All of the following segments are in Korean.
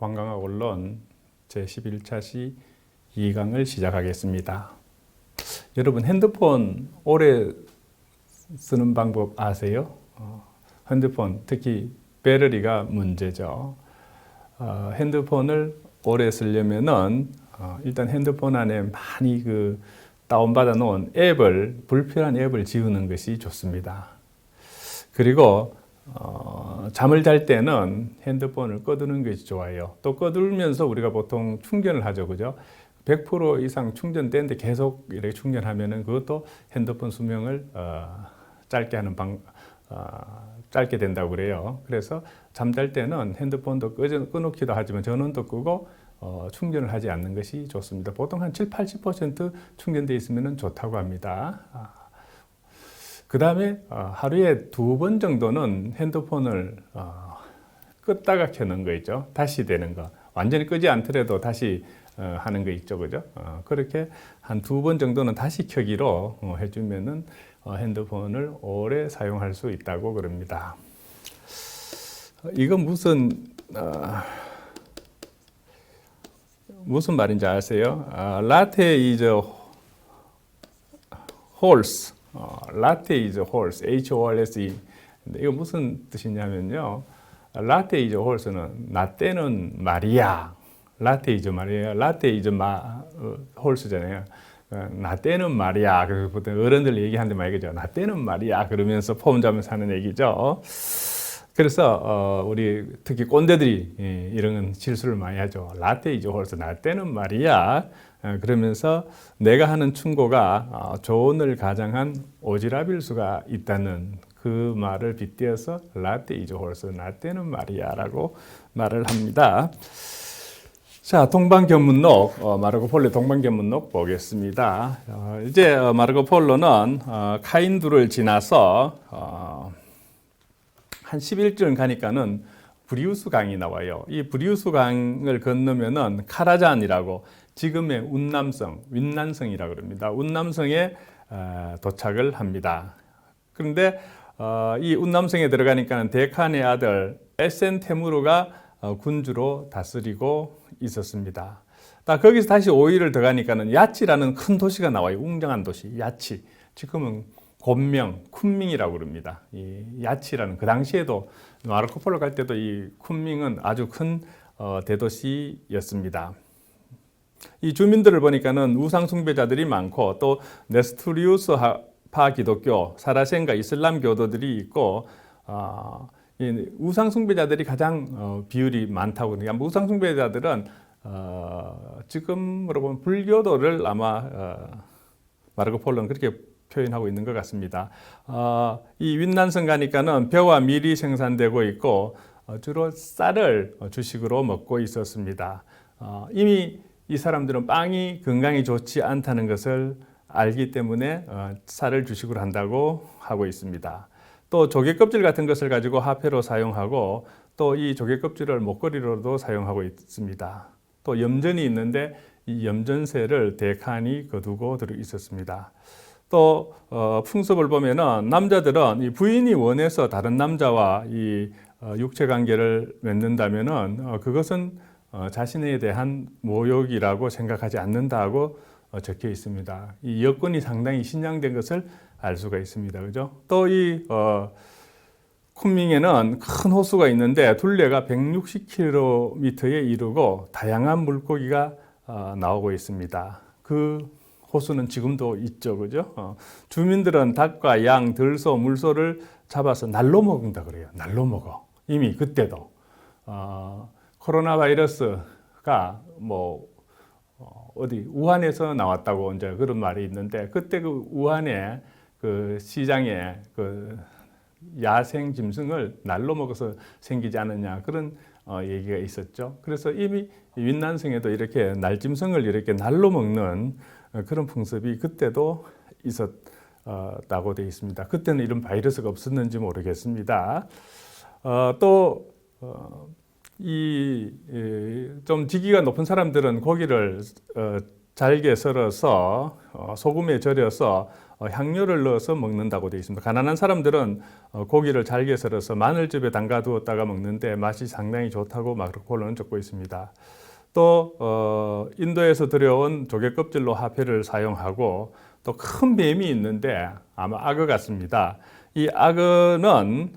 관광학 원론 제11차 시 2강을 시작하겠습니다. 여러분 핸드폰 오래 쓰는 방법 아세요? 핸드폰 특히 배터리가 문제죠. 핸드폰을 오래 쓰려면은 일단 핸드폰 안에 많이 다운받아 놓은 앱을 불필요한 앱을 지우는 것이 좋습니다. 그리고 잠을 잘 때는 핸드폰을 꺼두는 것이 좋아요. 또 꺼두면서 우리가 보통 충전을 하죠, 그죠? 100% 이상 충전되는데 계속 이렇게 충전하면은 그것도 핸드폰 수명을 짧게 하는 짧게 된다고 그래요. 그래서 잠잘 때는 핸드폰도 꺼놓기도 하지만 전원도 끄고 충전을 하지 않는 것이 좋습니다. 보통 한 70-80% 충전되어 있으면 좋다고 합니다. 그 다음에 하루에 2번 정도는 핸드폰을 껐다가 켜는 거 있죠. 다시 되는 거. 완전히 끄지 않더라도 다시 하는 거 있죠. 그죠? 그렇게 한 2번 정도는 다시 켜기로 해주면은 핸드폰을 오래 사용할 수 있다고 그럽니다. 이건 무슨 말인지 아세요? Latte is a horse. Latte is a horse. H-O-R-S-E. 이거 무슨 뜻이냐면요. Latte is a horse는 라떼는 말이야. Latte is 말이에요. Latte is horse잖아요. 라떼는 말이야. 그래서 보통 어른들 얘기하는데 말이죠. 라떼는 말이야. 그러면서 폼 잡으면서 하는 얘기죠. 그래서 우리 특히 꼰대들이 이런 실수를 많이 하죠. 라떼 이즈 홀스, 라떼는 말이야. 그러면서 내가 하는 충고가 조언을 가장한 오지랖일 수가 있다는 그 말을 빗대어서 라떼 이즈 홀스, 라떼는 말이야 라고 말을 합니다. 자, 동방견문록, 마르코 폴로의 동방견문록 보겠습니다. 이제 마르코 폴로는 카인두를 지나서 한 11절 가니까는 브리우스 강이 나와요. 이 브리우스 강을 건너면은 카라잔이라고 지금의 윈난성이라고 그럽니다. 운남성에 도착을 합니다. 그런데 이 운남성에 들어가니까는 데칸의 아들 에센테무르가 군주로 다스리고 있었습니다. 거기서 다시 5일을 더 가니까는 야치라는 큰 도시가 나와요. 웅장한 도시, 야치. 지금은 곤명, 쿤밍이라고 그럽니다. 이 야치라는 그 당시에도 마르코 폴로 갈 때도 이 쿤밍은 아주 큰 대도시였습니다. 이 주민들을 보니까는 우상 숭배자들이 많고 또 네스토리우스파 기독교, 사라센가 이슬람 교도들이 있고 이 우상 숭배자들이 가장 비율이 많다고 그러니까 우상 숭배자들은 지금으로 보면 불교도를 아마 마르코 폴로는 그렇게 표현하고 있는 것 같습니다. 이 윈난성 가니까는 벼와 밀이 생산되고 있고 주로 쌀을 주식으로 먹고 있었습니다. 이미 이 사람들은 빵이 건강에 좋지 않다는 것을 알기 때문에 쌀을 주식으로 한다고 하고 있습니다. 또 조개 껍질 같은 것을 가지고 화폐로 사용하고 또 이 조개 껍질을 목걸이로도 사용하고 있습니다. 또 염전이 있는데 이 염전세를 데칸이 거두고 들어 있었습니다. 또 풍습을 보면은 남자들은 이 부인이 원해서 다른 남자와 이 육체 관계를 맺는다면은 그것은 자신에 대한 모욕이라고 생각하지 않는다고 적혀 있습니다. 이 여건이 상당히 신장된 것을 알 수가 있습니다. 그죠? 또 이 쿤밍에는 큰 호수가 있는데 둘레가 160km에 이르고 다양한 물고기가 나오고 있습니다. 그 호수는 지금도 있죠, 그죠? 주민들은 닭과 양, 들소, 물소를 잡아서 날로 먹는다 그래요. 날로 먹어. 이미 그때도 코로나 바이러스가 어디 우한에서 나왔다고 이제 그런 말이 있는데 그때 그 우한의 그 시장에 그 야생 짐승을 날로 먹어서 생기지 않느냐 그런 얘기가 있었죠. 그래서 이미 윈난성에도 이렇게 날짐승을 이렇게 날로 먹는 그런 풍습이 그때도 있었다고 되어 있습니다. 그때는 이런 바이러스가 없었는지 모르겠습니다. 또 좀 지기가 높은 사람들은 고기를 잘게 썰어서 소금에 절여서 향료를 넣어서 먹는다고 되어 있습니다. 가난한 사람들은 고기를 잘게 썰어서 마늘즙에 담가 두었다가 먹는데 맛이 상당히 좋다고 마르코 폴로는 적고 있습니다. 또 인도에서 들여온 조개 껍질로 화폐를 사용하고 또 큰 뱀이 있는데 아마 악어 같습니다. 이 악어는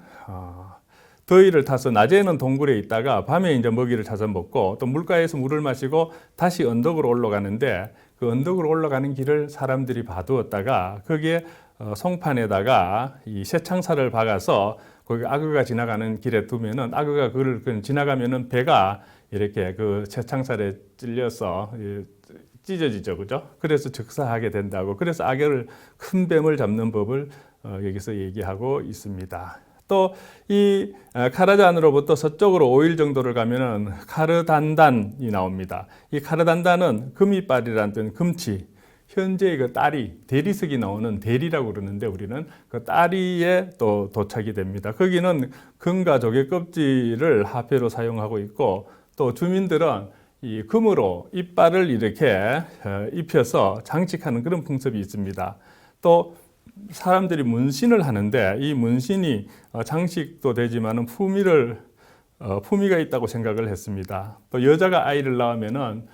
더위를 타서 낮에는 동굴에 있다가 밤에 이제 먹이를 찾아 먹고 또 물가에서 물을 마시고 다시 언덕으로 올라가는데 그 언덕으로 올라가는 길을 사람들이 봐두었다가 거기에 송판에다가 이 쇠창살을 박아서 거기 악어가 지나가는 길에 두면은 악어가 그걸 지나가면은 배가 이렇게 그 쇠창살에 찔려서 찢어지죠, 그죠? 그래서 즉사하게 된다고. 그래서 악어를 큰 뱀을 잡는 법을 여기서 얘기하고 있습니다. 또 이 카르단으로부터 서쪽으로 5일 정도를 가면은 카르단단이 나옵니다. 이 카르단단은 금이빨이라는 뜻, 금치. 현재 그 딸이 대리석이 나오는 대리라고 그러는데 우리는 그 딸이에 또 도착이 됩니다. 거기는 금과 조개 껍질을 화폐로 사용하고 있고 또 주민들은 이 금으로 이빨을 이렇게 입혀서 장식하는 그런 풍습이 있습니다. 또 사람들이 문신을 하는데 이 문신이 장식도 되지만은 품위가 있다고 생각을 했습니다. 또 여자가 아이를 낳으면은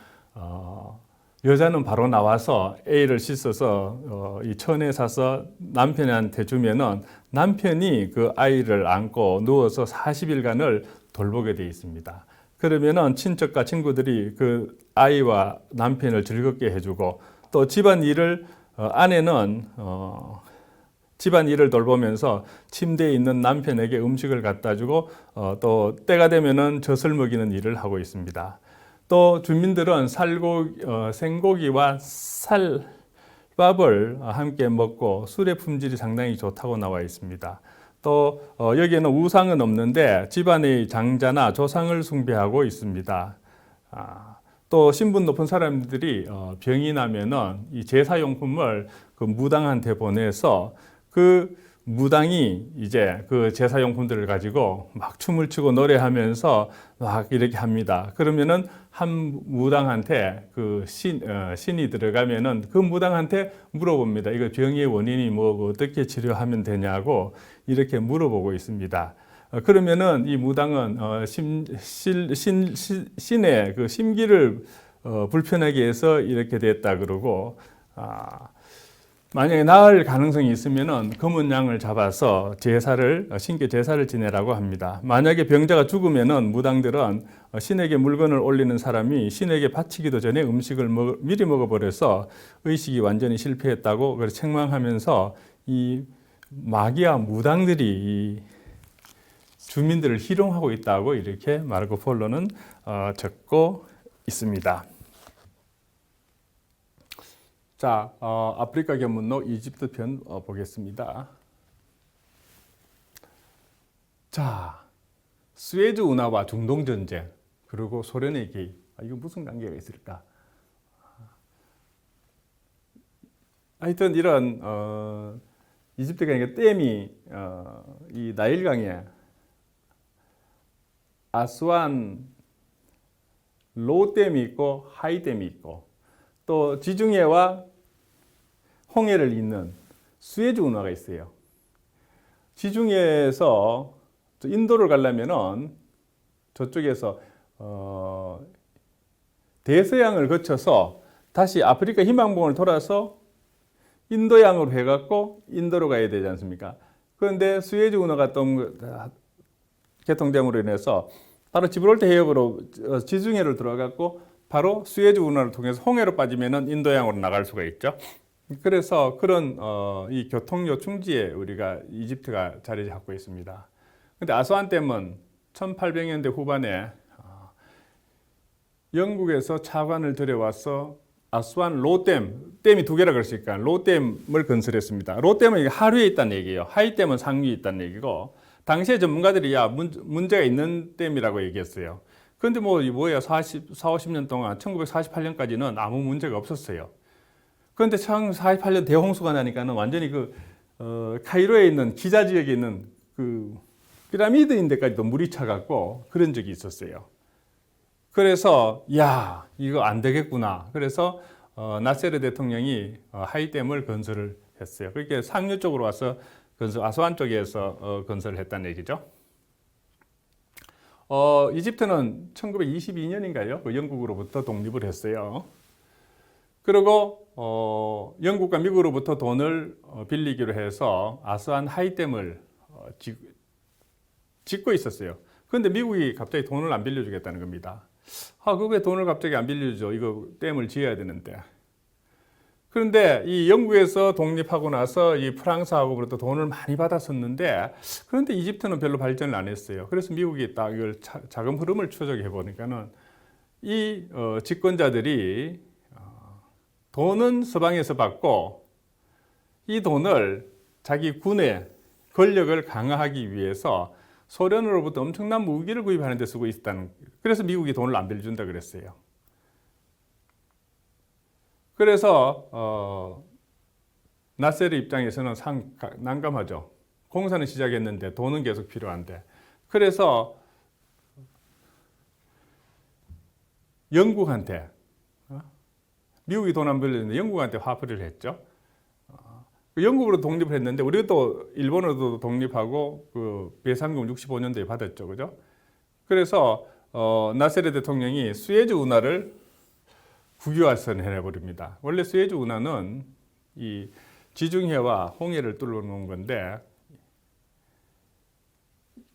여자는 바로 나와서 A를 씻어서 이 천에 사서 남편한테 주면은 남편이 그 아이를 안고 누워서 40일간을 돌보게 되어 있습니다. 그러면은 친척과 친구들이 그 아이와 남편을 즐겁게 해주고 또 집안일을 아내는 집안일을 돌보면서 침대에 있는 남편에게 음식을 갖다 주고 또 때가 되면은 젖을 먹이는 일을 하고 있습니다. 또 주민들은 생고기와 쌀밥을 함께 먹고 술의 품질이 상당히 좋다고 나와 있습니다. 또 여기에는 우상은 없는데 집안의 장자나 조상을 숭배하고 있습니다. 또 신분 높은 사람들이 병이 나면은 이 제사용품을 그 무당한테 보내서 그 무당이 이제 그 제사용품들을 가지고 막 춤을 추고 노래하면서 막 이렇게 합니다. 그러면은 한 무당한테 그 신이 들어가면은 그 무당한테 물어봅니다. 이거 병의 원인이 뭐고 어떻게 치료하면 되냐고 이렇게 물어보고 있습니다. 그러면은 이 무당은 신의 그 심기를 불편하게 해서 이렇게 됐다 그러고 만약에 나을 가능성이 있으면은 검은 양을 잡아서 신께 제사를 지내라고 합니다. 만약에 병자가 죽으면은 무당들은 신에게 물건을 올리는 사람이 신에게 바치기도 전에 음식을 미리 먹어버려서 의식이 완전히 실패했다고 그래서 책망하면서 이 마귀와 무당들이 이 주민들을 희롱하고 있다고 이렇게 마르코 폴로는 적고 있습니다. 자, 아프리카 견문로 이집트 편 보겠습니다. 자, 수에즈 운하와 중동 전쟁 그리고 소련의 개입. 이거 무슨 관계가 있을까? 하여튼 이런 이집트가 그러니까 댐이 이 나일강에 아스완 로댐이 있고 하이댐이 있고 또 지중해와 홍해를 잇는 수에즈 운하가 있어요. 지중해에서 인도를 가려면은 저쪽에서 대서양을 거쳐서 다시 아프리카 희망봉을 돌아서 인도양으로 해갖고 인도로 가야 되지 않습니까? 그런데 수에즈 운하가 개통됨으로 인해서 바로 지브롤터 해협으로 지중해를 들어가고 바로 수에즈 운하를 통해서 홍해로 빠지면은 인도양으로 나갈 수가 있죠. 그래서 그런 이 교통요 충지에 우리가 이집트가 자리 잡고 있습니다. 근데 아스완 댐은 1800년대 후반에 영국에서 차관을 들여와서 아스완 로댐, 댐이 두 개라 그랬으니까 로댐을 건설했습니다. 로댐은 하류에 있다는 얘기예요. 하이댐은 상류에 있다는 얘기고 당시에 전문가들이 문제가 있는 댐이라고 얘기했어요. 그런데 뭐야 50년 동안 1948년까지는 아무 문제가 없었어요. 그런데 1948년 대홍수가 나니까는 완전히 카이로에 있는 기자 지역에 있는 그 피라미드인 데까지도 물이 차갖고 그런 적이 있었어요. 그래서 이거 안 되겠구나. 그래서 나세르 대통령이 하이댐을 건설을 했어요. 그러니까 상류 쪽으로 와서 아스완 쪽에서 건설을 했다는 얘기죠. 이집트는 1922년인가요? 그 영국으로부터 독립을 했어요. 그리고 영국과 미국으로부터 돈을 빌리기로 해서 아스완 하이댐을 짓고 있었어요. 그런데 미국이 갑자기 돈을 안 빌려주겠다는 겁니다. 그 왜 돈을 갑자기 안 빌려줘? 이거 댐을 지어야 되는데. 그런데 이 영국에서 독립하고 나서 이 프랑스하고부터 돈을 많이 받았었는데, 그런데 이집트는 별로 발전을 안 했어요. 그래서 미국이 딱 이걸 자금 흐름을 추적해 보니까는 이 집권자들이 돈은 서방에서 받고 이 돈을 자기 군의 권력을 강화하기 위해서 소련으로부터 엄청난 무기를 구입하는 데 쓰고 있다는, 그래서 미국이 돈을 안 빌려준다 그랬어요. 그래서 나세르 입장에서는 난감하죠. 공사는 시작했는데 돈은 계속 필요한데. 그래서 영국한테, 미국이 돈 안 빌려주는데 영국한테 화풀이를 했죠. 영국으로 독립을 했는데 우리도 일본으로도 독립하고 그 배상금 65년도에 받았죠, 그죠? 그래서 나세르 대통령이 수에즈 운하를 국유화선을 해버립니다. 원래 수에즈 운하는 이 지중해와 홍해를 뚫어놓은 건데,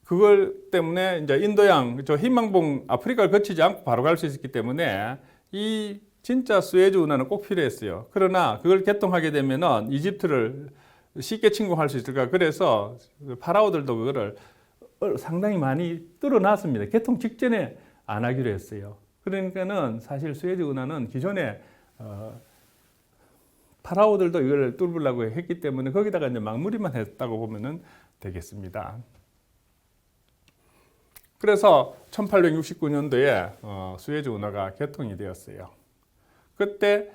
그걸 때문에 이제 인도양, 저 희망봉 아프리카를 거치지 않고 바로 갈 수 있었기 때문에 이 진짜 수에즈 운하는 꼭 필요했어요. 그러나 그걸 개통하게 되면은 이집트를 쉽게 침공할 수 있을까? 그래서 파라오들도 그거를 상당히 많이 뚫어놨습니다. 개통 직전에 안 하기로 했어요. 그러니까는 사실 수에즈 운하는 기존에 파라오들도 이걸 뚫으려고 했기 때문에 거기다가 이제 막무리만 했다고 보면은 되겠습니다. 그래서 1869년도에 수에즈 운하가 개통이 되었어요. 그때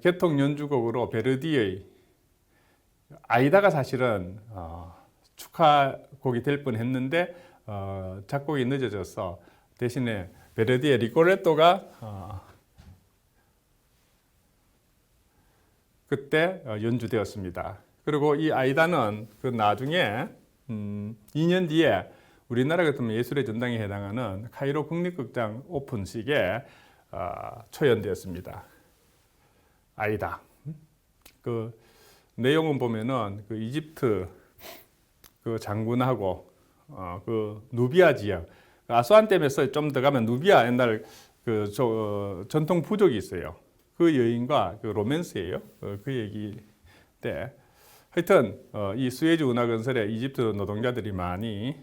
개통 연주곡으로 베르디의 아이다가 사실은 축하곡이 될 뻔했는데 작곡이 늦어져서 대신에 베르디의 리코레토가 그때 연주되었습니다. 그리고 이 아이다는 그 나중에 2년 뒤에 우리나라 같으면 예술의 전당에 해당하는 카이로 국립극장 오픈식에 초연되었습니다. 아이다. 그 내용은 보면은 그 이집트 그 장군하고 그 누비아 지역, 아스완댐에서 좀 더 가면 누비아 옛날 그 전통 부족이 있어요. 그 여인과 그 로맨스예요. 그 얘기인데, 하여튼 이 수에즈 운하 건설에 이집트 노동자들이 많이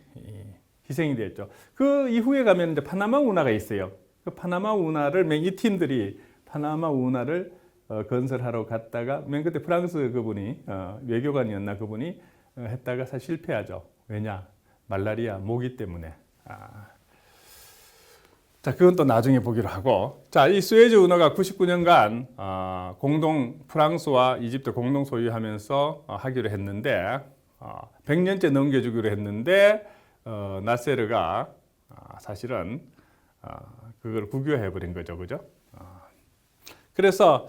희생이 됐죠. 그 이후에 가면 이제 파나마 운하가 있어요. 그 파나마 운하를 이 팀들이 파나마 운하를 건설하러 갔다가 맨 그때 프랑스 그분이 외교관이었나 그분이 했다가 사실 실패하죠. 왜냐? 말라리아 모기 때문에. 자, 그건 또 나중에 보기로 하고. 자, 이 수에즈 운하가 99년간 공동 프랑스와 이집트 공동 소유하면서 하기로 했는데 100년째 넘겨주기로 했는데 나세르가 사실은 그걸 국유화해 버린 거죠, 그죠? 그래서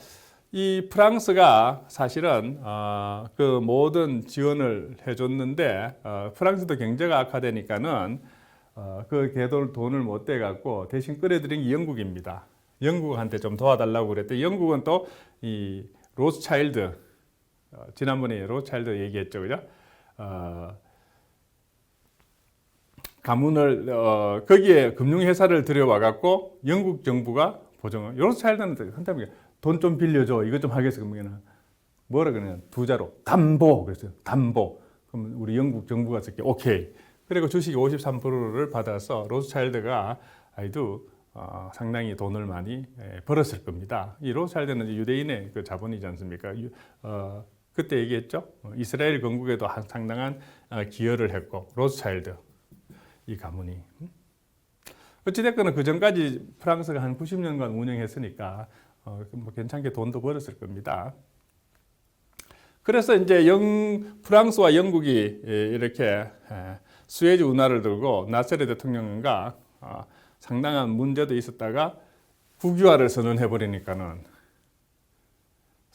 이 프랑스가 사실은 그 모든 지원을 해줬는데 프랑스도 경제가 악화되니까는 그 돈을 못 대갖고 대신 끌어들인 게 영국입니다. 영국한테 좀 도와달라고 그랬더니 영국은 또 이 로스차일드, 지난번에 로스차일드 얘기했죠, 그죠? 가문을 거기에 금융회사를 들여와갖고 영국 정부가 보증을. 로스차일드는 한다면 돈 좀 빌려줘, 이것 좀 하겠어. 그러면 뭐라 그러냐, 두 자로 담보 그랬어요. 담보. 그러면 우리 영국 정부가 쓸게 오케이. 그리고 주식 53%를 받아서 로스차일드가 아이도 상당히 돈을 많이 벌었을 겁니다. 이 로스차일드는 유대인의 그 자본이지 않습니까? 그때 얘기했죠. 이스라엘 건국에도 상당한 기여를 했고, 로스차일드 이 가문이. 어찌됐거나 그 전까지 프랑스가 한 90년간 운영했으니까 뭐 괜찮게 돈도 벌었을 겁니다. 그래서 이제 프랑스와 영국이 이렇게 수에즈 운하를 들고 나세르 대통령과 상당한 문제도 있었다가 국유화를 선언해 버리니까는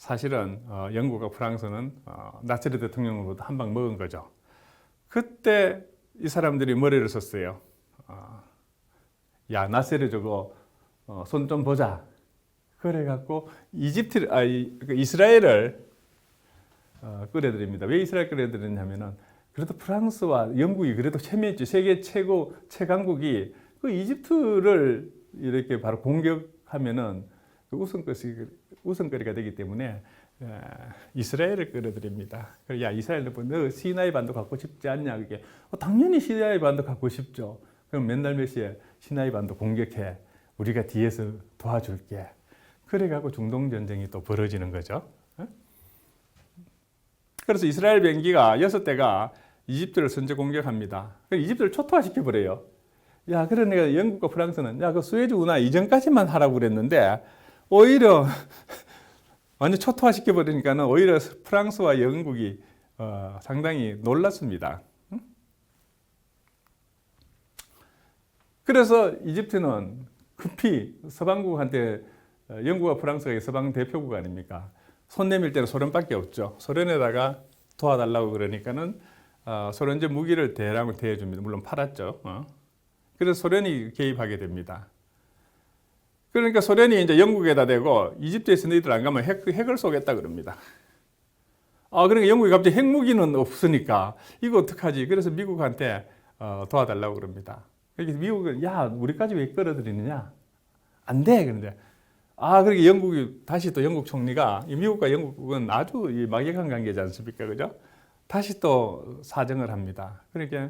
사실은 영국과 프랑스는 나치르 대통령으로부터 한 방 먹은 거죠. 그때 이 사람들이 머리를 썼어요. 야, 나세르 저거 손 좀 보자. 그래갖고 이스라엘을 끌어들입니다. 왜 이스라엘 끌어들였냐면은 그래도 프랑스와 영국이 그래도 체면있죠. 세계 최강국이 그 이집트를 이렇게 바로 공격하면은 그 우선거리가 되기 때문에 이스라엘을 끌어들입니다. 야, 이스라엘 너 시나이 반도 갖고 싶지 않냐? 그게 당연히 시나이 반도 갖고 싶죠. 그럼 맨날 몇 시에 시나이 반도 공격해. 우리가 뒤에서 도와줄게. 그래가지고 중동 전쟁이 또 벌어지는 거죠. 그래서 이스라엘 비행기가 6대가 이집트를 선제 공격합니다. 이집트를 초토화시켜 버려요. 야, 그러니까 영국과 프랑스는 야, 그 수에즈 운하 이전까지만 하라고 그랬는데 오히려 완전 초토화시켜 버리니까는 오히려 프랑스와 영국이 상당히 놀랐습니다. 그래서 이집트는 급히 서방국한테 영국과 프랑스가 서방 대표국 아닙니까? 손 내밀 때는 소련밖에 없죠. 소련에다가 도와달라고 그러니까는 소련제 무기를 대량으로 대해줍니다. 물론 팔았죠. 그래서 소련이 개입하게 됩니다. 그러니까 소련이 이제 영국에다 대고 이집트에서 너희들 안 가면 핵을 쏘겠다 그럽니다. 그러니까 영국이 갑자기 핵무기는 없으니까 이거 어떡하지? 그래서 미국한테 도와달라고 그럽니다. 그러니까 미국은 야, 우리까지 왜 끌어들이느냐? 안 돼. 그런데 그러니까 영국이 다시 또 영국 총리가 미국과 영국은 아주 막역한 관계지 않습니까? 그죠? 다시 또 사정을 합니다. 그러니까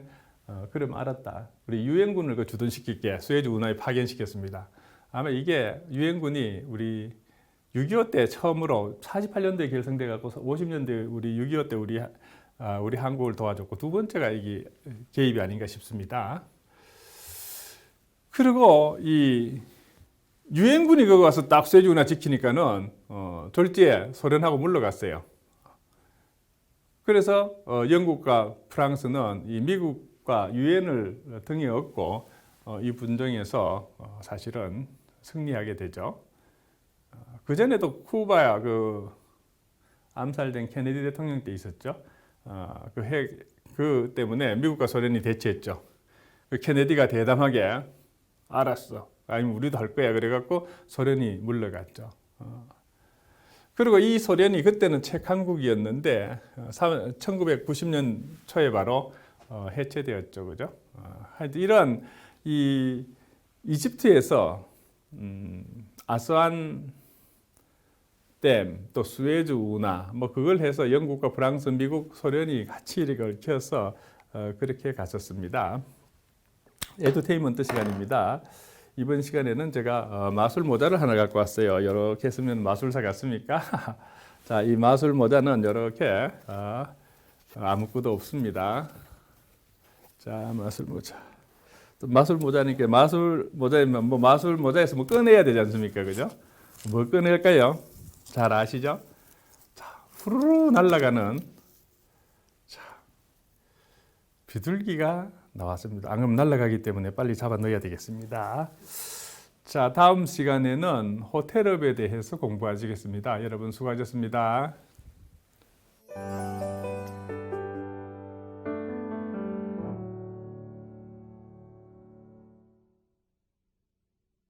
그럼 알았다. 우리 유엔군을 그 주둔시킬게. 수에즈 운하에 파견시켰습니다. 아마 이게 유엔군이 우리 6.25 때 처음으로 48년도에 결성돼 갖고 50년대 우리 6.25 때 우리 한국을 도와줬고 두 번째가 이게 개입이 아닌가 싶습니다. 그리고 이 유엔군이 거기 와서 딱 수에즈 운하 지키니까는 졸지에 소련하고 물러갔어요. 그래서 영국과 프랑스는 이 미국과 유엔을 등에 업고 이 분쟁에서 사실은 승리하게 되죠. 그 전에도 쿠바 암살된 케네디 대통령 때 있었죠. 그 때문에 미국과 소련이 대치했죠. 케네디가 대담하게 알았어. 아니면 우리도 할 거야. 그래갖고 소련이 물러갔죠. 그리고 이 소련이 그때는 최강국이었는데 1990년 초에 바로 해체되었죠. 그죠? 이런 이 이집트에서 아스완 댐, 또 수에즈 운하, 그걸 해서 영국과 프랑스, 미국, 소련이 같이 이렇게 얽혀서 그렇게 갔었습니다. 에듀테인먼트 시간입니다. 이번 시간에는 제가 마술 모자를 하나 갖고 왔어요. 이렇게 쓰면 마술사 같습니까? 자, 이 마술 모자는 이렇게 아무것도 없습니다. 자, 마술 모자. 마술 모자니까 마술 모자이면 마술 모자에서 꺼내야 되지 않습니까? 그죠? 뭐 꺼낼까요? 잘 아시죠? 자, 후루루 날아가는 비둘기가 나왔습니다. 안 그러면 날아가기 때문에 빨리 잡아 넣어야 되겠습니다. 자, 다음 시간에는 호텔업에 대해서 공부하시겠습니다. 여러분 수고하셨습니다.